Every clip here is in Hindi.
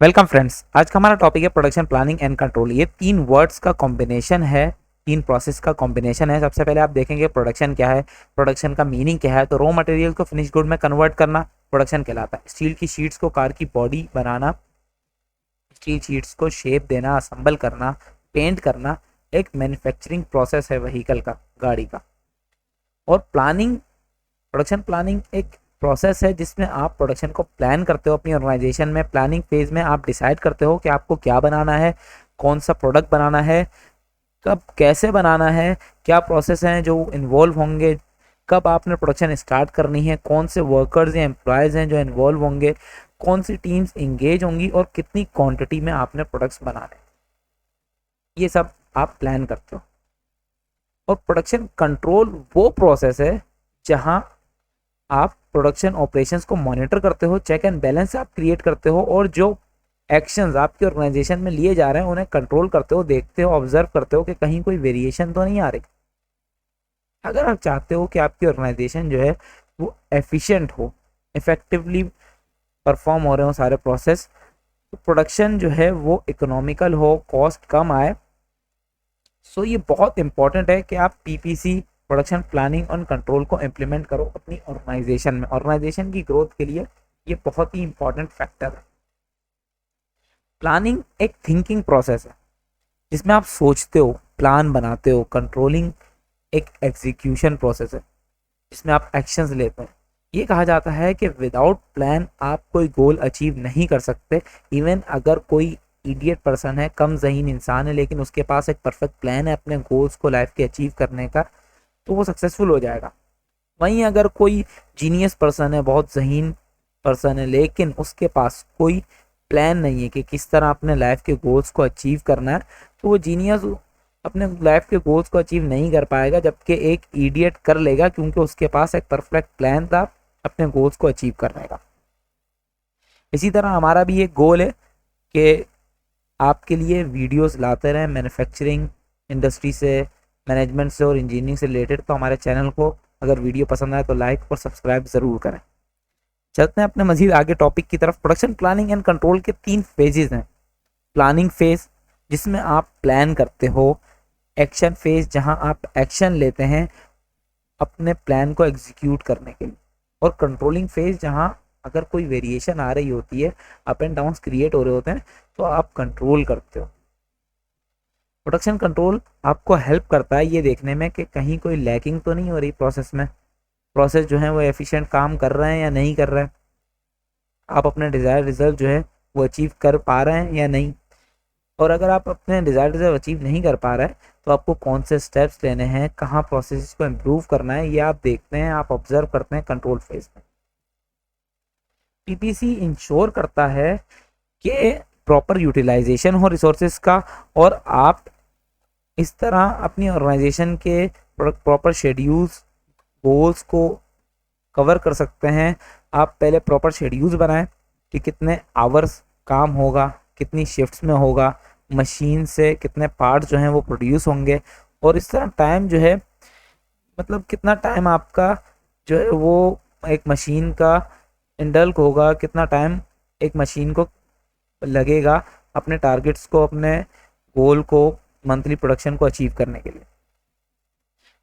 Welcome friends. आज का हमारा टॉपिक है प्रोडक्शन प्लानिंग एंड कंट्रोल। ये तीन वर्ड्स का कॉम्बिनेशन है, तीन प्रोसेस का कॉम्बिनेशन है। सबसे पहले आप देखेंगे प्रोडक्शन क्या है, प्रोडक्शन का मीनिंग क्या है। तो रॉ मटेरियल को फिनिश गुड में कन्वर्ट करना प्रोडक्शन कहलाता है। स्टील की शीट्स को कार की बॉडी बनाना, स्टील शीट्स को शेप देना, असेंबल करना, पेंट करना एक मैन्युफैक्चरिंग प्रोसेस है व्हीकल का, गाड़ी का। और प्लानिंग, प्रोडक्शन प्लानिंग एक प्रोसेस है जिसमें आप प्रोडक्शन को प्लान करते हो अपनी ऑर्गेनाइजेशन में। प्लानिंग फेज में आप डिसाइड करते हो कि आपको क्या बनाना है, कौन सा प्रोडक्ट बनाना है, कब कैसे बनाना है, क्या प्रोसेस हैं जो इन्वॉल्व होंगे, कब आपने प्रोडक्शन स्टार्ट करनी है, कौन से वर्कर्स या एम्प्लॉयज़ हैं जो इन्वॉल्व होंगे, कौन सी टीम्स इंगेज होंगी और कितनी क्वांटिटी में आपने प्रोडक्ट्स बनाने, ये सब आप प्लान करते हो। और प्रोडक्शन कंट्रोल वो प्रोसेस है जहां आप प्रोडक्शन ऑपरेशंस को मॉनिटर करते हो, चेक एंड बैलेंस आप क्रिएट करते हो और जो एक्शंस आपके ऑर्गेनाइजेशन में लिए जा रहे हैं उन्हें कंट्रोल करते हो, देखते हो, ऑब्जर्व करते हो कि कहीं कोई वेरिएशन तो नहीं आ रही। अगर आप चाहते हो कि आपकी ऑर्गेनाइजेशन जो है वो एफिशिएंट हो, इफेक्टिवली परफॉर्म हो रहे हो सारे प्रोसेस, तो प्रोडक्शन जो है वो इकोनॉमिकल हो, कॉस्ट कम आए। सो ये बहुत इंपॉर्टेंट है कि आप पीपीसी, प्रोडक्शन प्लानिंग और कंट्रोल को इम्प्लीमेंट करो अपनी ऑर्गेनाइजेशन में। ऑर्गेनाइजेशन की ग्रोथ के लिए ये बहुत ही इंपॉर्टेंट फैक्टर है। प्लानिंग एक थिंकिंग प्रोसेस है जिसमें आप सोचते हो, प्लान बनाते हो। कंट्रोलिंग एक एग्जीक्यूशन प्रोसेस है जिसमें आप एक्शंस लेते हैं। ये कहा जाता है कि विदाउट प्लान आप कोई गोल अचीव नहीं कर सकते। इवन अगर कोई इडियट पर्सन है, कम जहीन इंसान है, लेकिन उसके पास एक परफेक्ट प्लान है अपने गोल्स को लाइफ के अचीव करने का, तो वो सक्सेसफुल हो जाएगा। वहीं अगर कोई जीनियस पर्सन है, बहुत जहीन पर्सन है, लेकिन उसके पास कोई प्लान नहीं है कि किस तरह अपने लाइफ के गोल्स को अचीव करना है, तो वो जीनियस अपने लाइफ के गोल्स को अचीव नहीं कर पाएगा, जबकि एक इडियट कर लेगा क्योंकि उसके पास एक परफेक्ट प्लान था अपने गोल्स को अचीव करने का। इसी तरह हमारा भी एक गोल है कि आपके लिए वीडियोस लाते रहें मैन्युफैक्चरिंग इंडस्ट्री से, मैनेजमेंट से और इंजीनियरिंग से रिलेटेड। तो हमारे चैनल को अगर वीडियो पसंद आए तो लाइक और सब्सक्राइब ज़रूर करें। चलते हैं अपने मजीद आगे टॉपिक की तरफ। प्रोडक्शन प्लानिंग एंड कंट्रोल के तीन फेजेस हैं। प्लानिंग फेज जिसमें आप प्लान करते हो, एक्शन फेज जहां आप एक्शन लेते हैं अपने प्लान को एग्जीक्यूट करने के लिए, और कंट्रोलिंग फेज जहां अगर कोई वेरिएशन आ रही होती है, अप एंड डाउन क्रिएट हो रहे होते हैं, तो आप कंट्रोल करते हो। प्रोडक्शन कंट्रोल आपको हेल्प करता है ये देखने में कि कहीं कोई लैकिंग तो नहीं हो रही प्रोसेस में, प्रोसेस जो है वो एफिशिएंट काम कर रहे हैं या नहीं कर रहे हैं, आप अपने डिज़ायर रिजल्ट जो है वो अचीव कर पा रहे हैं या नहीं। और अगर आप अपने डिज़ायर रिजल्ट अचीव नहीं कर पा रहे हैं तो आपको कौन से स्टेप्स लेने हैं, कहाँ प्रोसेस को इम्प्रूव करना है, ये आप देखते हैं, आप ऑब्जर्व करते हैं कंट्रोल फेज में। पीपीसी इंश्योर करता है कि प्रॉपर यूटिलाइजेशन हो रिसोर्सेज का, और आप इस तरह अपनी ऑर्गेनाइजेशन के प्रॉपर शेड्यूल्स, गोल्स को कवर कर सकते हैं। आप पहले प्रॉपर शेड्यूल्स बनाएं कि कितने आवर्स काम होगा, कितनी शिफ्ट्स में होगा, मशीन से कितने पार्ट्स जो हैं वो प्रोड्यूस होंगे, और इस तरह टाइम जो है, मतलब कितना टाइम आपका जो है वो एक मशीन का इंडल्क होगा, कितना टाइम एक मशीन को लगेगा अपने टारगेट्स को, अपने गोल को, मंथली प्रोडक्शन को अचीव करने के लिए।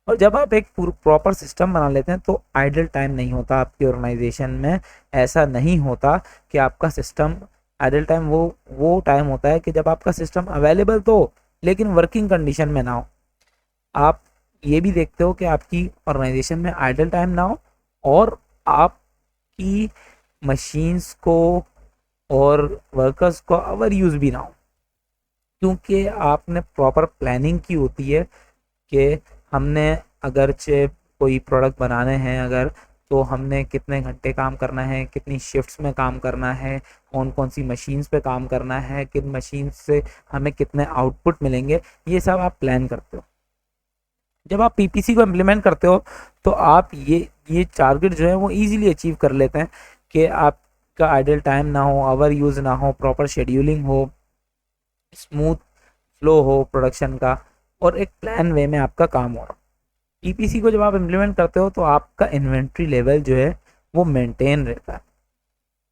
और जब आप एक प्रॉपर सिस्टम बना लेते हैं तो आइडल टाइम नहीं होता आपकी ऑर्गेनाइजेशन में। ऐसा नहीं होता कि आपका सिस्टम आइडल टाइम, वो टाइम होता है कि जब आपका सिस्टम अवेलेबल तो लेकिन वर्किंग कंडीशन में ना हो। आप ये भी देखते हो कि आपकी ऑर्गेनाइजेशन में आइडल टाइम ना हो और आपकी मशीन्स को और वर्कर्स को ओवर यूज़ भी ना हो, क्योंकि आपने प्रॉपर प्लानिंग की होती है कि हमने अगरचे कोई प्रोडक्ट बनाने हैं अगर, तो हमने कितने घंटे काम करना है, कितनी शिफ्ट्स में काम करना है, कौन कौन सी मशीन्स पे काम करना है, किन मशीन से हमें कितने आउटपुट मिलेंगे, ये सब आप प्लान करते हो। जब आप पीपीसी को इम्प्लीमेंट करते हो तो आप ये टारगेट जो है वो इजीली अचीव कर लेते हैं कि आपका आइडल टाइम ना हो, ओवर यूज़ ना हो, प्रॉपर शेड्यूलिंग हो, स्मूथ फ्लो हो प्रोडक्शन का, और एक प्लान वे में आपका काम हो रहा। पीपीसी को जब आप इम्प्लीमेंट करते हो तो आपका इन्वेंट्री लेवल जो है वो मेंटेन रहता है।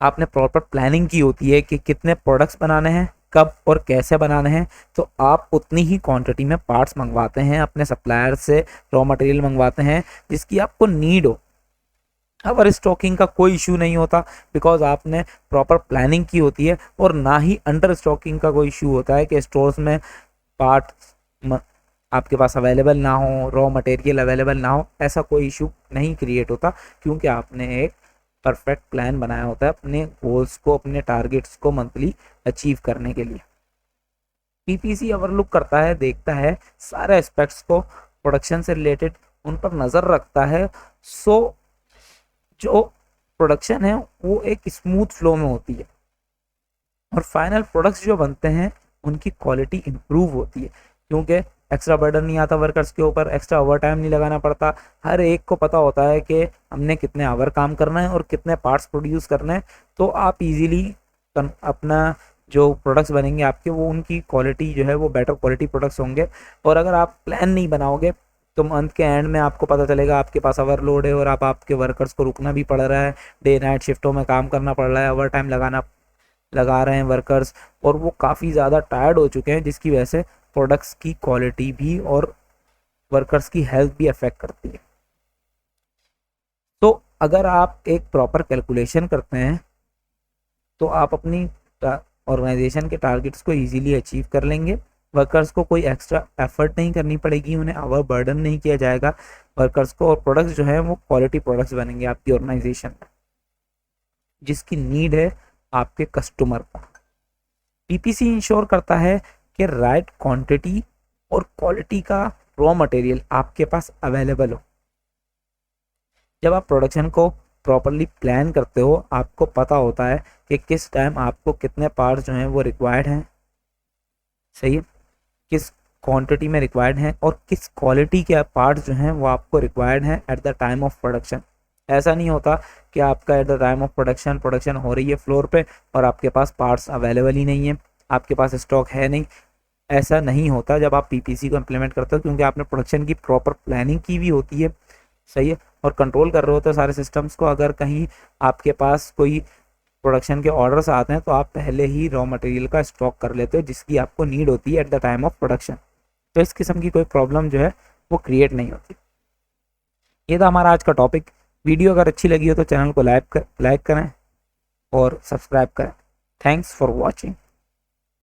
आपने प्रॉपर प्लानिंग की होती है कि कितने प्रोडक्ट्स बनाने हैं, कब और कैसे बनाने हैं, तो आप उतनी ही क्वांटिटी में पार्ट्स मंगवाते हैं अपने सप्लायर से, रॉ मटेरियल मंगवाते हैं जिसकी आपको नीड हो। ओवर स्टॉकिंग का कोई इशू नहीं होता बिकॉज आपने प्रॉपर प्लानिंग की होती है, और ना ही अंडर स्टॉकिंग का कोई इशू होता है कि स्टोर्स में पार्ट आपके पास अवेलेबल ना हो, रॉ मटेरियल अवेलेबल ना हो, ऐसा कोई इशू नहीं क्रिएट होता, क्योंकि आपने एक परफेक्ट प्लान बनाया होता है अपने गोल्स को, अपने टारगेट्स को मंथली अचीव करने के लिए। पीपीसी ओवरलुक करता है, देखता है सारे एस्पेक्ट्स को प्रोडक्शन से रिलेटेड, उन पर नज़र रखता है, सो जो प्रोडक्शन है वो एक स्मूथ फ्लो में होती है, और फाइनल प्रोडक्ट्स जो बनते हैं उनकी क्वालिटी इंप्रूव होती है, क्योंकि एक्स्ट्रा बर्डन नहीं आता वर्कर्स के ऊपर, एक्स्ट्रा ओवर टाइम नहीं लगाना पड़ता, हर एक को पता होता है कि हमने कितने आवर काम करना है और कितने पार्ट्स प्रोड्यूस करने हैं, तो आप इजीली अपना जो प्रोडक्ट्स बनेंगे आपके, वो उनकी क्वालिटी जो है वो बेटर क्वालिटी प्रोडक्ट्स होंगे। और अगर आप प्लान नहीं बनाओगे तो मंथ के एंड में आपको पता चलेगा आपके पास ओवरलोड है और आप आपके वर्कर्स को रुकना भी पड़ रहा है, डे नाइट शिफ्टों में काम करना पड़ रहा है, ओवर टाइम लगा रहे हैं वर्कर्स, और वो काफ़ी ज़्यादा टायर्ड हो चुके हैं, जिसकी वजह से प्रोडक्ट्स की क्वालिटी भी और वर्कर्स की हेल्थ भी अफेक्ट करती है। तो अगर आप एक प्रॉपर कैलकुलेशन करते हैं तो आप अपनी ऑर्गेनाइजेशन के टारगेट्स को इजीली अचीव कर लेंगे, वर्कर्स को कोई एक्स्ट्रा एफर्ट नहीं करनी पड़ेगी, उन्हें ओवर बर्डन नहीं किया जाएगा वर्कर्स को, और प्रोडक्ट्स जो है वो क्वालिटी प्रोडक्ट्स बनेंगे आपकी ऑर्गेनाइजेशन में जिसकी नीड है आपके कस्टमर को। पीपीसी इंश्योर करता है कि राइट क्वांटिटी और क्वालिटी का रॉ मटेरियल आपके पास अवेलेबल हो। जब आप प्रोडक्शन को प्रॉपरली प्लान करते हो, आपको पता होता है कि किस टाइम आपको कितने पार्ट्स जो हैं वो रिक्वायर्ड हैं, सही है, किस क्वांटिटी में रिक्वायर्ड हैं, और किस क्वालिटी के पार्ट्स जो हैं वो आपको रिक्वायर्ड हैं at the time of production. ऐसा नहीं होता कि आपका at the time of production हो रही है फ्लोर पे और आपके पास पार्ट्स अवेलेबल ही नहीं है, आपके पास स्टॉक है नहीं। ऐसा नहीं होता जब आप पीपीसी को इम्प्लीमेंट करते हो, क्योंकि आपने प्रोडक्शन की प्रॉपर प्लानिंग की भी होती है, सही है, और कंट्रोल कर रहे होते हो सारे सिस्टम्स को। अगर कहीं आपके पास कोई प्रोडक्शन के ऑर्डर्स आते हैं तो आप पहले ही रॉ मटेरियल का स्टॉक कर लेते हो जिसकी आपको नीड होती है at the time of production, तो इस किस्म की कोई प्रॉब्लम जो है वो क्रिएट नहीं होती। ये था हमारा आज का टॉपिक। वीडियो अगर अच्छी लगी हो तो चैनल को लाइक करें और सब्सक्राइब करें। Thanks for watching.